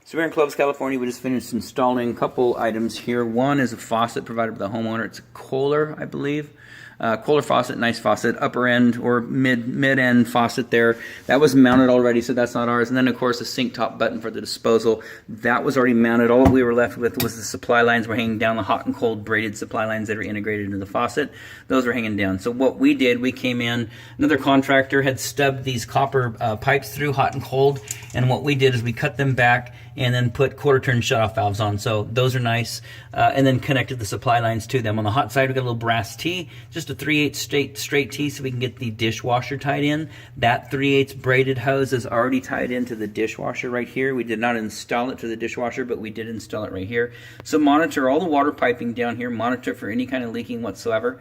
So we're in Clovis, California. We just finished installing a couple items here. One is a faucet provided by the homeowner. It's a Kohler, I believe. Kohler faucet, nice faucet, upper end or mid-end faucet there. That was mounted already, so that's not ours. And then, of course, the sink top button for the disposal. That was already mounted. All we were left with was the supply lines were hanging down, the hot and cold braided supply lines that are integrated into the faucet. Those were hanging down. So what we did, we came in, another contractor had stubbed these copper pipes through, hot and cold, and what we did is we cut them back and then put quarter-turn shutoff valves on. So those are nice, and then connected the supply lines to them. On the hot side, we got a little brass T, just a 3/8 straight T so we can get the dishwasher tied in. That 3/8 braided hose is already tied into the dishwasher right here. We did not install it to the dishwasher, but we did install it right here. So monitor all the water piping down here, monitor for any kind of leaking whatsoever,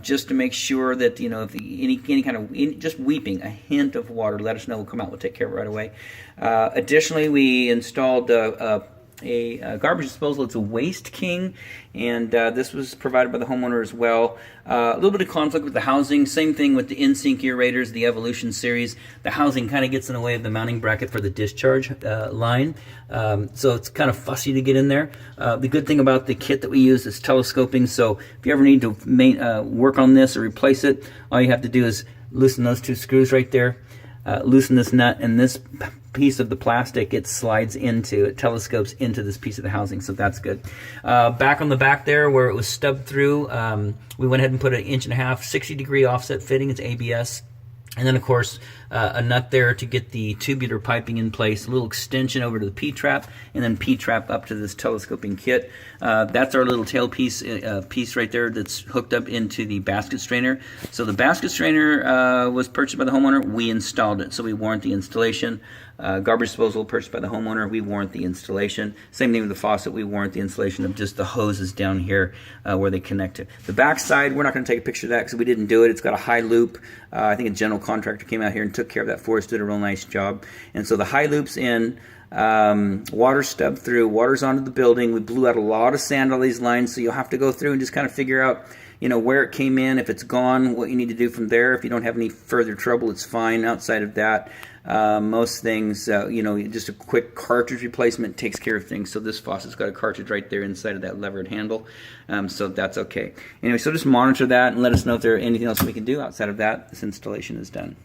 just to make sure that, you know, if any kind of, just weeping, a hint of water, let us know. We'll come out, we'll take care of it right away. Additionally, we installed a garbage disposal. It's a Waste King, and this was provided by the homeowner as well. A little bit of conflict with the housing. Same thing with the in-sink aerators, the Evolution series. The housing kind of gets in the way of the mounting bracket for the discharge line, so it's kind of fussy to get in there. The good thing about the kit that we use is telescoping, so if you ever need to work on this or replace it, all you have to do is loosen those two screws right there, loosen this nut, and this piece of the plastic, it telescopes into this piece of the housing, so that's good. Back on the back there where it was stubbed through, we went ahead and put an 1.5" 60-degree offset fitting. It's ABS. And then, of course, a nut there to get the tubular piping in place, a little extension over to the P-trap, and then P-trap up to this telescoping kit. That's our little tailpiece piece right there that's hooked up into the basket strainer. So the basket strainer was purchased by the homeowner. We installed it, so we warrant the installation. Garbage disposal purchased by the homeowner. We warrant the installation. Same thing with the faucet. We warrant the installation of just the hoses down here where they connect to. The back side, we're not going to take a picture of that because we didn't do it. It's got a high loop. I think a general contractor came out here and took care of that for us, did a real nice job. And so the high loop's in, water stubbed through, water's onto the building. We blew out a lot of sand on these lines, so you'll have to go through and just kind of figure out, you know, where it came in, if it's gone, what you need to do from there. If you don't have any further trouble, it's fine. Outside of that, most things, you know, just a quick cartridge replacement takes care of things. So this faucet's got a cartridge right there inside of that levered handle, so that's okay. Anyway, so just monitor that and let us know if there's anything else we can do. Outside of that, this installation is done.